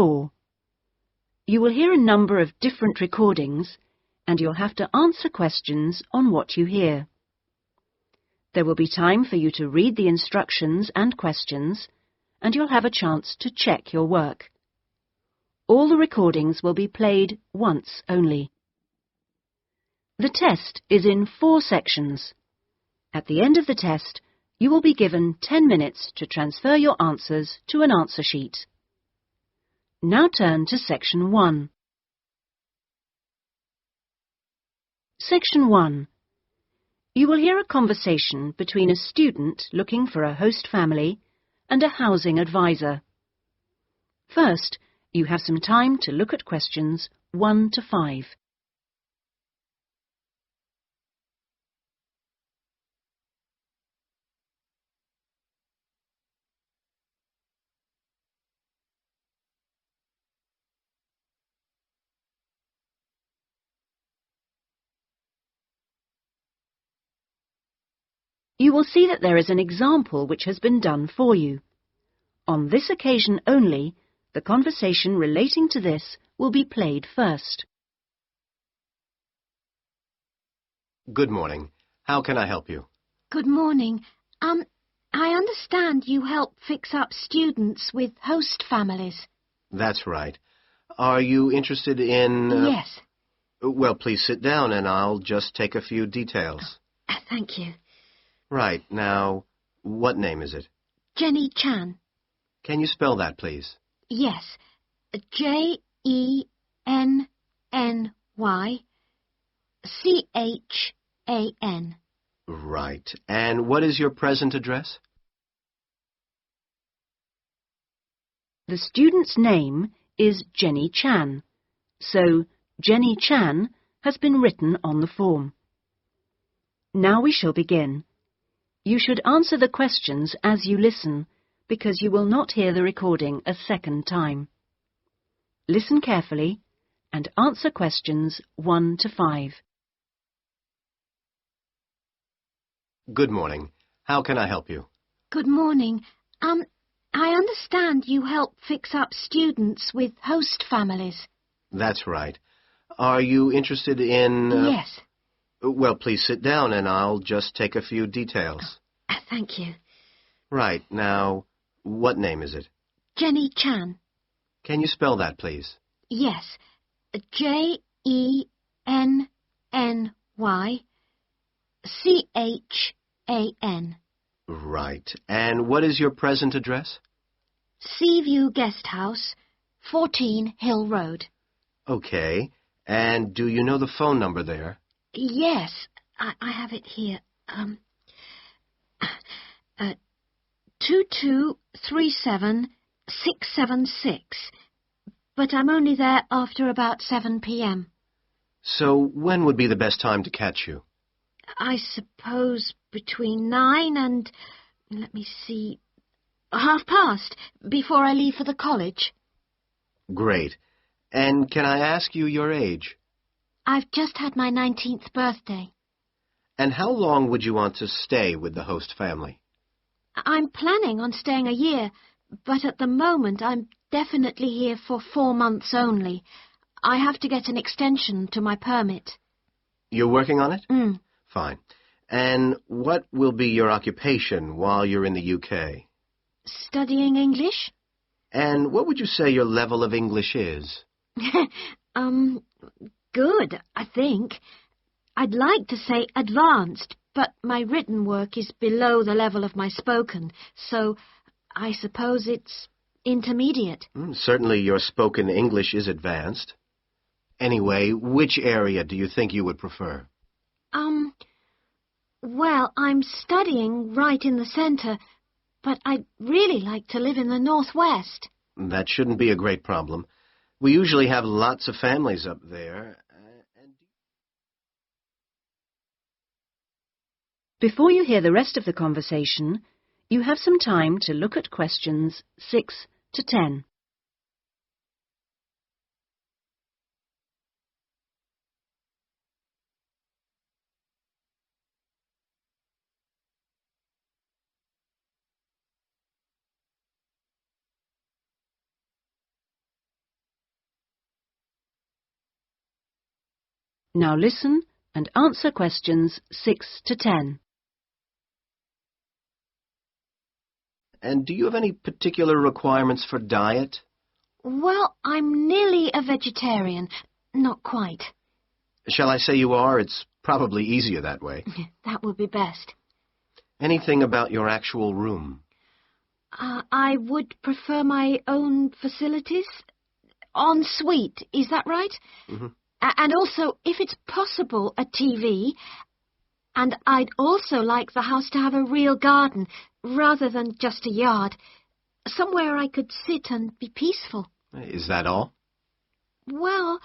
4. You will hear a number of different recordings, and you'll have to answer questions on what you hear. There will be time for you to read the instructions and questions, and you'll have a chance to check your work. All the recordings will be played once only. The test is in 4 sections. At the end of the test, you will be given 10 minutes to transfer your answers to an answer sheet. Now turn to Section 1. Section 1. You will hear a conversation between a student looking for a host family and a housing advisor. First, you have some time to look at questions 1 to 5. You will see that there is an example which has been done for you. On this occasion only, the conversation relating to this will be played first. Good morning. How can I help you? Good morning. I understand you help fix up students with host families. That's right. Are you interested in... Yes. Well, please sit down and I'll just take a few details. Thank you. Right. Now, what name is it? Jenny Chan. Can you spell that, please? Yes. Jenny-Chan. Right. And what is your present address? The student's name is Jenny Chan, so Jenny Chan has been written on the form. Now we shall begin. You should answer the questions as you listen, because you will not hear the recording a second time. Listen carefully and answer questions 1 to 5. Good morning. How can I help you? Good morning. I understand you help fix up students with host families. That's right. Are you interested in... Yes. Well, please sit down and I'll just take a few details. Thank you. Right. Now, what name is it? Jenny Chan. Can you spell that, please? Yes. Jenny-Chan. Right. And what is your present address? Seaview Guest House, 14 Hill Road. Okay. And do you know the phone number there? Yes, I have it here. 2237676. But I'm only there after about 7 p.m. So when would be the best time to catch you? I suppose between 9 and, let me see, past, before I leave for the college. Great. And can I ask you your age? I've just had my 19th birthday. And how long would you want to stay with the host family? I'm planning on staying a year, but at the moment I'm definitely here for 4 months only. I have to get an extension to my permit. You're working on it? Mm. Fine. And what will be your occupation while you're in the UK? Studying English? And what would you say your level of English is? Good, I think. I'd like to say advanced, but my written work is below the level of my spoken, so I suppose it's intermediate. Certainly your spoken English is advanced. Anyway, which area do you think you would prefer? Well, I'm studying right in the centre, but I'd really like to live in the northwest. That shouldn't be a great problem. We usually have lots of families up there. Before you hear the rest of the conversation, you have some time to look at questions 6 to 10. Now listen and answer questions 6 to 10. And do you have any particular requirements for diet? Well, I'm nearly a vegetarian. Not quite. Shall I say you are? It's probably easier that way. That would be best. Anything about your actual room? I would prefer my own facilities. En suite, is that right? Mm-hmm. And also, if it's possible, a TV. And I'd also like the house to have a real garden, rather than just a yard. Somewhere I could sit and be peaceful. Is that all? Well,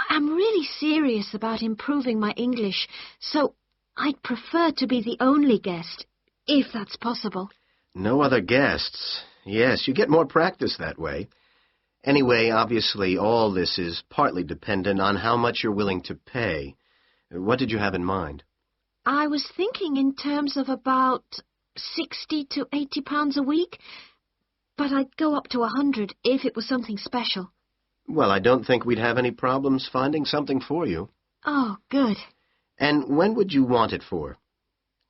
I'm really serious about improving my English, so I'd prefer to be the only guest, if that's possible. No other guests. Yes, you get more practice that way. Anyway, obviously, all this is partly dependent on how much you're willing to pay. What did you have in mind? I was thinking in terms of about 60 to 80 pounds a week, but I'd go up to 100 if it was something special. Well, I don't think we'd have any problems finding something for you. Oh, good. And when would you want it for?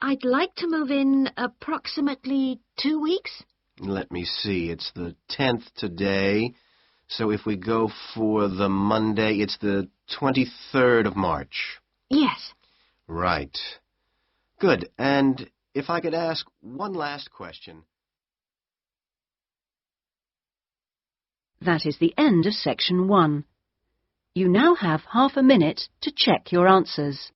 I'd like to move in approximately 2 weeks. Let me see. It's the 10th today. So if we go for the Monday, it's the 23rd of March. Yes. Right. Good. And if I could ask one last question. That is the end of section 1. You now have half a minute to check your answers.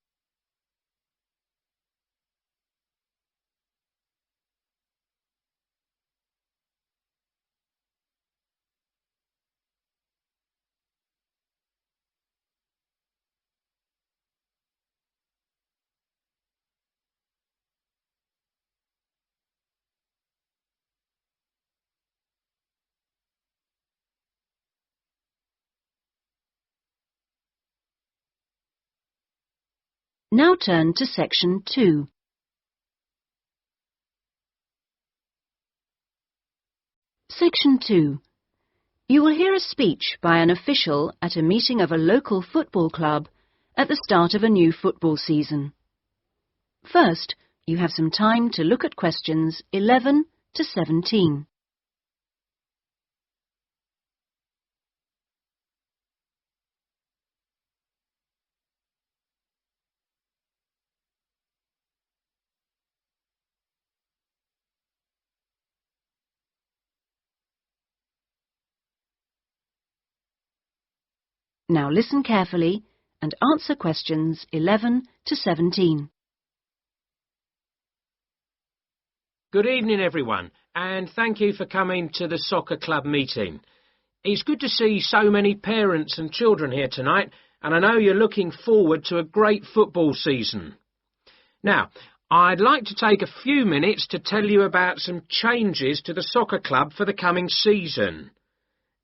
Now turn to section 2. Section 2. You will hear a speech by an official at a meeting of a local football club at the start of a new football season. First, you have some time to look at questions 11 to 17. Now listen carefully and answer questions 11 to 17. Good evening, everyone, and thank you for coming to the soccer club meeting. It's good to see so many parents and children here tonight, and I know you're looking forward to a great football season. Now, I'd like to take a few minutes to tell you about some changes to the soccer club for the coming season.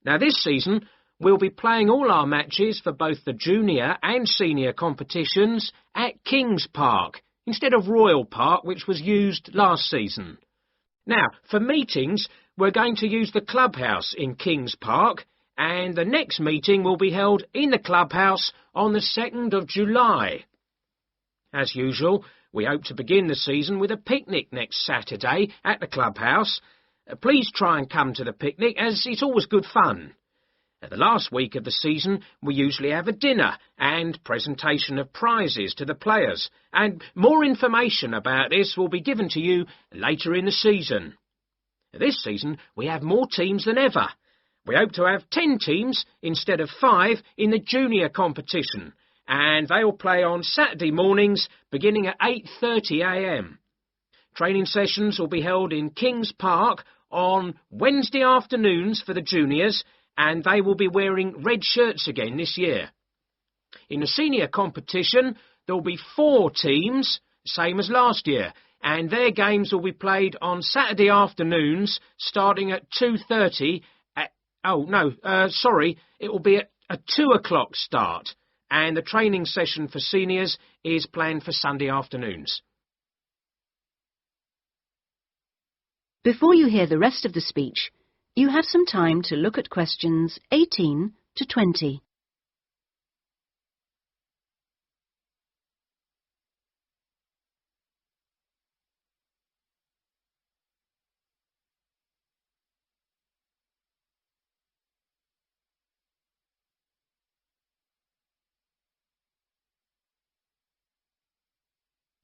Now, this season, we'll be playing all our matches for both the junior and senior competitions at Kings Park, instead of Royal Park, which was used last season. Now, for meetings, we're going to use the clubhouse in Kings Park, and the next meeting will be held in the clubhouse on the 2nd of July. As usual, we hope to begin the season with a picnic next Saturday at the clubhouse. Please try and come to the picnic, as it's always good fun. The last week of the season, we usually have a dinner and presentation of prizes to the players, and more information about this will be given to you later in the season. This season, we have more teams than ever. We hope to have 10 teams instead of 5 in the junior competition, and they will play on Saturday mornings beginning at 8:30 a.m. Training sessions will be held in Kings Park on Wednesday afternoons for the juniors, and they will be wearing red shirts again this year. In the senior competition, there will be 4 teams, same as last year, and their games will be played on Saturday afternoons, starting at 2:30. It will be at a 2 o'clock start, and the training session for seniors is planned for Sunday afternoons. Before you hear the rest of the speech, you have some time to look at questions 18 to 20.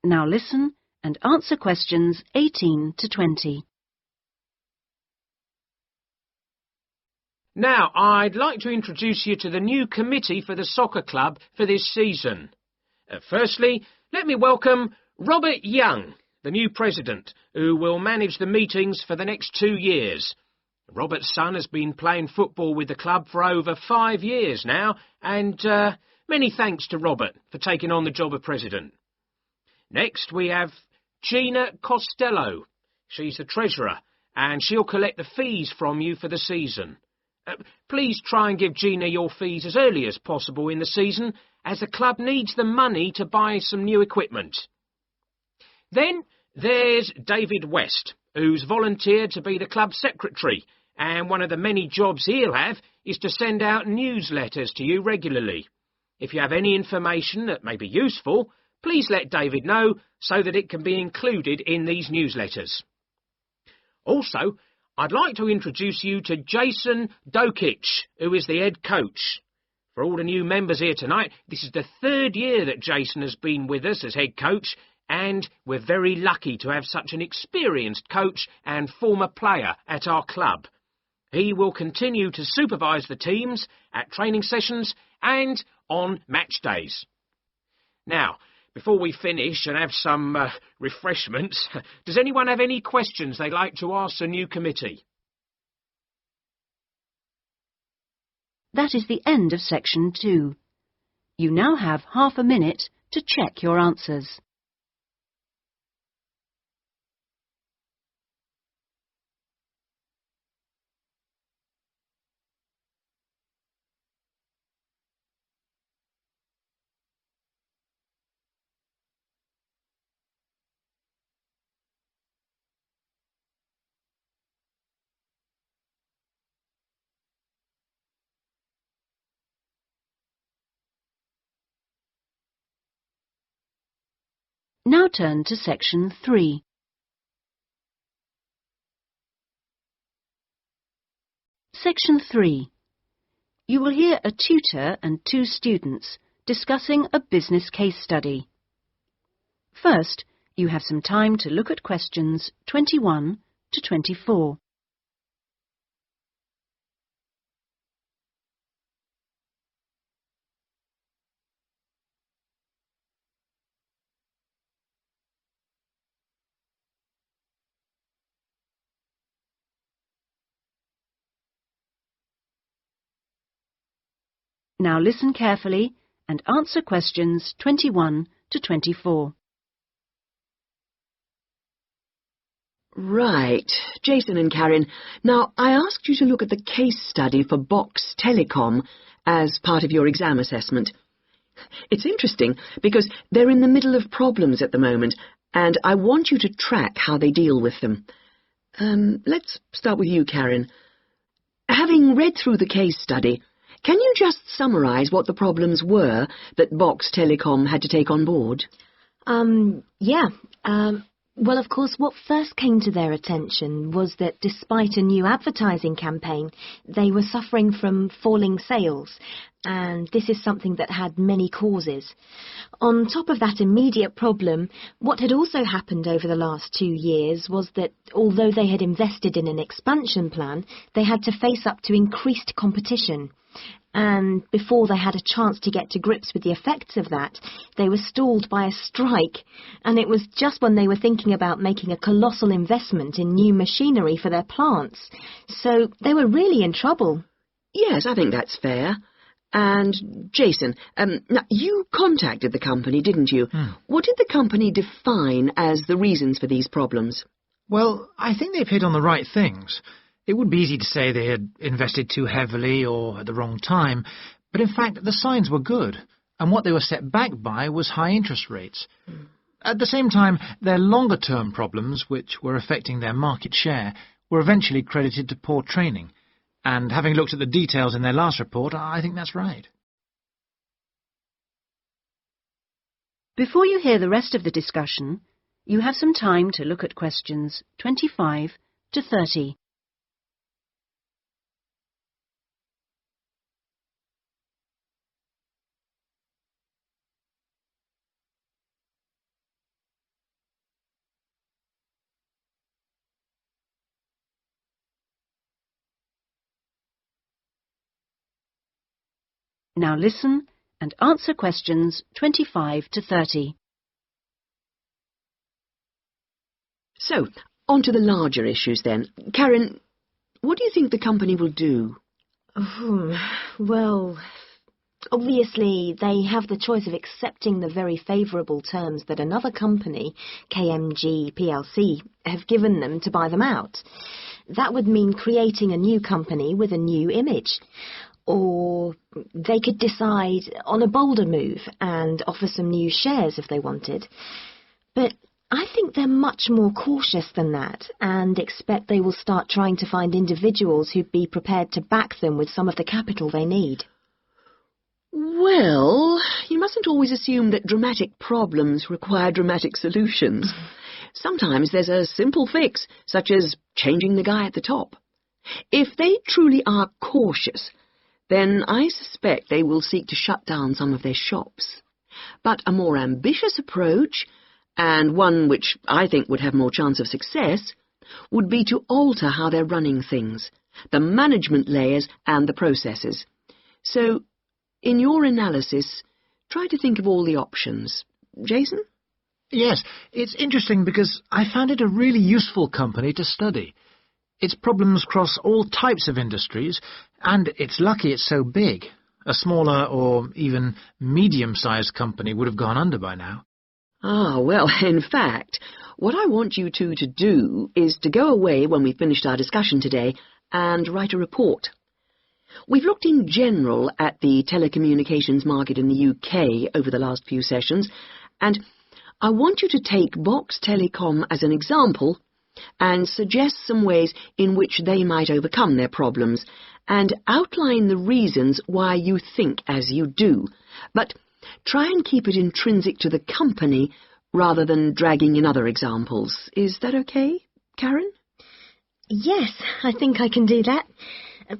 Now listen and answer questions 18 to 20. Now, I'd like to introduce you to the new committee for the soccer club for this season. Firstly, let me welcome Robert Young, the new president, who will manage the meetings for the next 2 years. Robert's son has been playing football with the club for over 5 years now, and many thanks to Robert for taking on the job of president. Next, we have Gina Costello. She's the treasurer, and she'll collect the fees from you for the season. Please try and give Gina your fees as early as possible in the season, as the club needs the money to buy some new equipment. Then there's David West, who's volunteered to be the club secretary, and one of the many jobs he'll have is to send out newsletters to you regularly. If you have any information that may be useful, please let David know so that it can be included in these newsletters. Also, I'd like to introduce you to Jason Dokic, who is the head coach. For all the new members here tonight, this is the 3rd year that Jason has been with us as head coach, and we're very lucky to have such an experienced coach and former player at our club. He will continue to supervise the teams at training sessions and on match days. Now, before we finish and have some refreshments, does anyone have any questions they'd like to ask the new committee? That is the end of section 2. You now have half a minute to check your answers. Now turn to section 3. Section 3. You will hear a tutor and 2 students discussing a business case study. First, you have some time to look at questions 21 to 24. Now listen carefully and answer questions 21 to 24. Right, Jason and Karen. Now, I asked you to look at the case study for Box Telecom as part of your exam assessment. It's interesting because they're in the middle of problems at the moment, and I want you to track how they deal with them. Let's start with you, Karen. Having read through the case study, can you just summarise what the problems were that Box Telecom had to take on board? Well, of course, what first came to their attention was that despite a new advertising campaign, they were suffering from falling sales, and this is something that had many causes. On top of that immediate problem, what had also happened over the last 2 years was that although they had invested in an expansion plan, they had to face up to increased competition. And before they had a chance to get to grips with the effects of that, they were stalled by a strike, and it was just when they were thinking about making a colossal investment in new machinery for their plants. So they were really in trouble. Yes, I think that's fair. And, Jason, now you contacted the company, didn't you? What did the company define as the reasons for these problems? Well, I think they've hit on the right things. It would be easy to say they had invested too heavily or at the wrong time, but in fact the signs were good, and what they were set back by was high interest rates. At the same time, their longer-term problems, which were affecting their market share, were eventually credited to poor training, and having looked at the details in their last report, I think that's right. Before you hear the rest of the discussion, you have some time to look at questions 25 to 30. Now listen and answer questions 25 to 30. So, on to the larger issues then. Karen, what do you think the company will do? Well, obviously they have the choice of accepting the very favourable terms that another company, KMG plc, have given them to buy them out. That would mean creating a new company with a new image. Or they could decide on a bolder move and offer some new shares if they wanted. But I think they're much more cautious than that and expect they will start trying to find individuals who'd be prepared to back them with some of the capital they need. Well, you mustn't always assume that dramatic problems require dramatic solutions. Sometimes there's a simple fix, such as changing the guy at the top. If they truly are cautious, then I suspect they will seek to shut down some of their shops. But a more ambitious approach, and one which I think would have more chance of success, would be to alter how they're running things, the management layers and the processes. So, in your analysis, try to think of all the options. Jason? Yes, it's interesting because I found it a really useful company to study. Its problems cross all types of industries, and it's lucky it's so big. A smaller or even medium-sized company would have gone under by now. Ah, well, in fact, what I want you two to do is to go away when we've finished our discussion today and write a report. We've looked in general at the telecommunications market in the UK over the last few sessions, and I want you to take Box Telecom as an example and suggest some ways in which they might overcome their problems, and outline the reasons why you think as you do. But try and keep it intrinsic to the company rather than dragging in other examples. Is that okay, Karen? Yes, I think I can do that.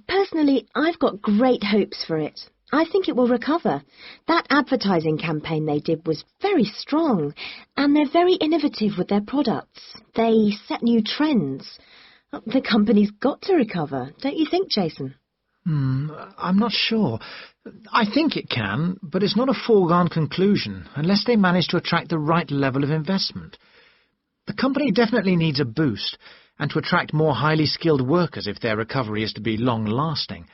Personally, I've got great hopes for it. I think it will recover. That advertising campaign they did was very strong, and they're very innovative with their products. They set new trends. The company's got to recover, don't you think, Jason? I'm not sure. I think it can, but it's not a foregone conclusion unless they manage to attract the right level of investment. The company definitely needs a boost, and to attract more highly skilled workers if their recovery is to be long-lasting.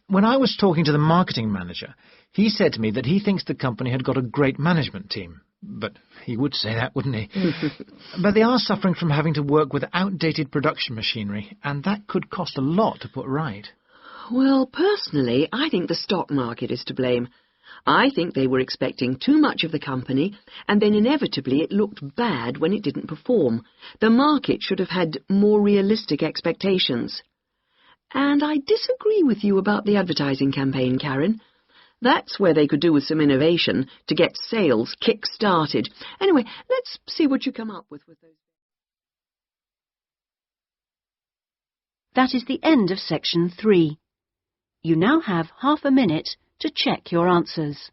When I was talking to the marketing manager, he said to me that he thinks the company had got a great management team. But he would say that, wouldn't he? But they are suffering from having to work with outdated production machinery, and that could cost a lot to put right. Well, personally, I think the stock market is to blame. I think they were expecting too much of the company, and then inevitably it looked bad when it didn't perform. The market should have had more realistic expectations. And I disagree with you about the advertising campaign, Karen. That's where they could do with some innovation to get sales kick-started. Anyway, let's see what you come up with those. That is the end of section 3. You now have half a minute to check your answers.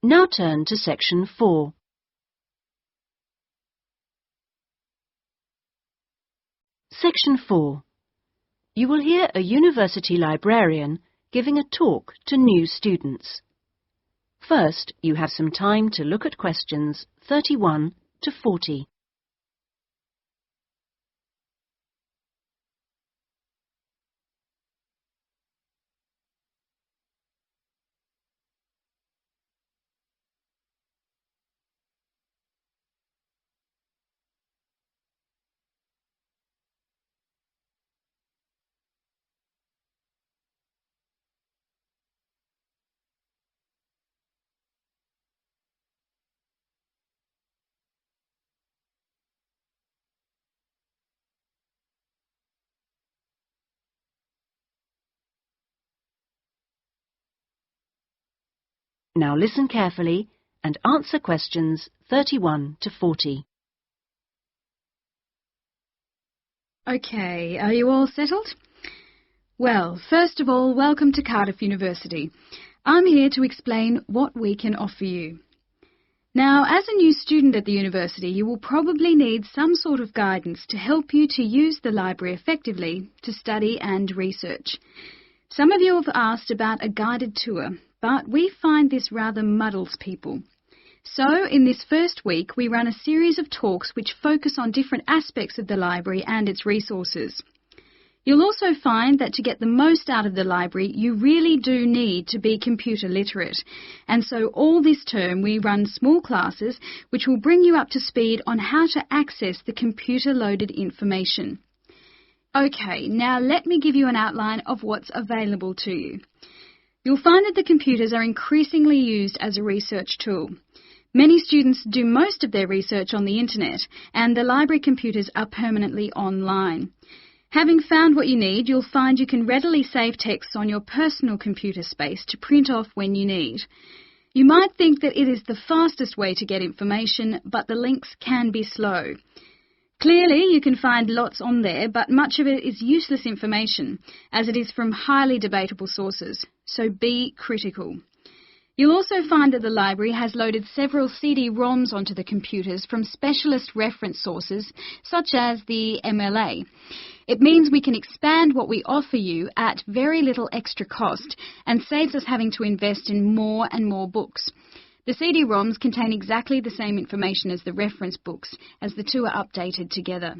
Now turn to section 4. Section 4. You will hear a university librarian giving a talk to new students. First, you have some time to look at questions 31 to 40. Now listen carefully and answer questions 31 to 40. OK, are you all settled? Well, first of all, welcome to Cardiff University. I'm here to explain what we can offer you. Now, as a new student at the university, you will probably need some sort of guidance to help you to use the library effectively to study and research. Some of you have asked about a guided tour, but we find this rather muddles people. So, in this first week, we run a series of talks which focus on different aspects of the library and its resources. You'll also find that to get the most out of the library, you really do need to be computer literate. And so all this term we run small classes which will bring you up to speed on how to access the computer-loaded information. OK, now let me give you an outline of what's available to you. You'll find that the computers are increasingly used as a research tool. Many students do most of their research on the internet, and the library computers are permanently online. Having found what you need, you'll find you can readily save texts on your personal computer space to print off when you need. You might think that it is the fastest way to get information, but the links can be slow. Clearly, you can find lots on there, but much of it is useless information, as it is from highly debatable sources, so be critical. You'll also find that the library has loaded several CD-ROMs onto the computers from specialist reference sources, such as the MLA. It means we can expand what we offer you at very little extra cost and saves us having to invest in more and more books. The CD-ROMs contain exactly the same information as the reference books, as the two are updated together.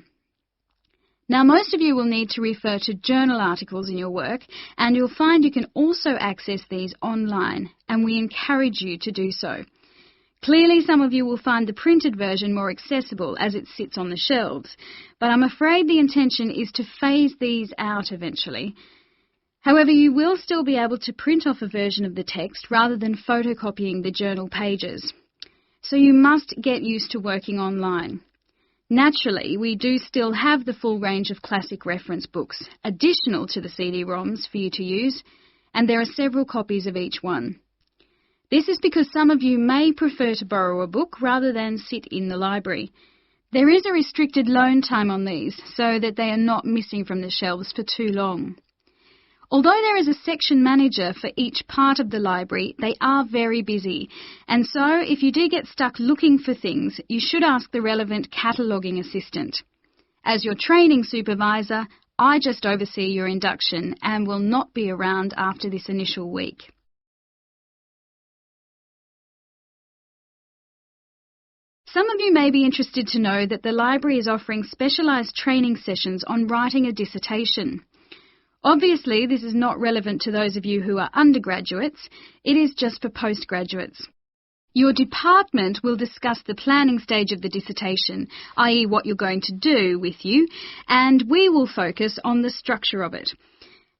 Now, most of you will need to refer to journal articles in your work, and you'll find you can also access these online, and we encourage you to do so. Clearly, some of you will find the printed version more accessible as it sits on the shelves, but I'm afraid the intention is to phase these out eventually. However, you will still be able to print off a version of the text rather than photocopying the journal pages. So you must get used to working online. Naturally, we do still have the full range of classic reference books, additional to the CD-ROMs for you to use, and there are several copies of each one. This is because some of you may prefer to borrow a book rather than sit in the library. There is a restricted loan time on these, so that they are not missing from the shelves for too long. Although there is a section manager for each part of the library, they are very busy, and so if you do get stuck looking for things, you should ask the relevant cataloguing assistant. As your training supervisor, I just oversee your induction and will not be around after this initial week. Some of you may be interested to know that the library is offering specialised training sessions on writing a dissertation. Obviously, this is not relevant to those of you who are undergraduates, it is just for postgraduates. Your department will discuss the planning stage of the dissertation, i.e. what you're going to do with you, and we will focus on the structure of it.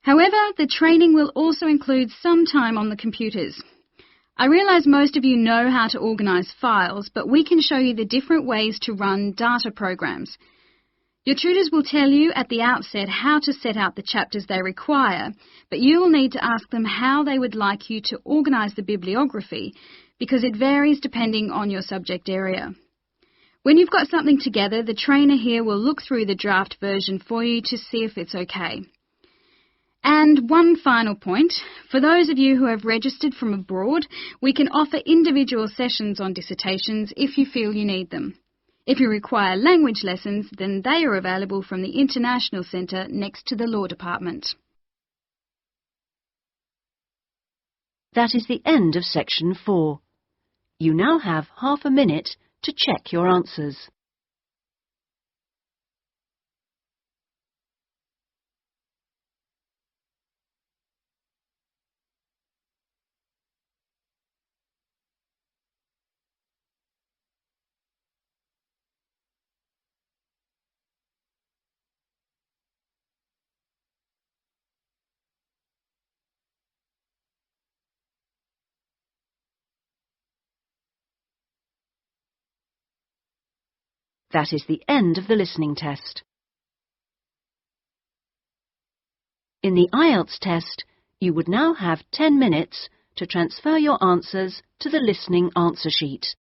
However, the training will also include some time on the computers. I realise most of you know how to organise files, but we can show you the different ways to run data programs. Your tutors will tell you at the outset how to set out the chapters they require, but you will need to ask them how they would like you to organise the bibliography, because it varies depending on your subject area. When you've got something together, the trainer here will look through the draft version for you to see if it's okay. And one final point, for those of you who have registered from abroad, we can offer individual sessions on dissertations if you feel you need them. If you require language lessons, then they are available from the International Centre next to the Law Department. That is the end of section 4. You now have half a minute to check your answers. That is the end of the listening test. In the Ielts test, you would now have 10 minutes to transfer your answers to the listening answer sheet.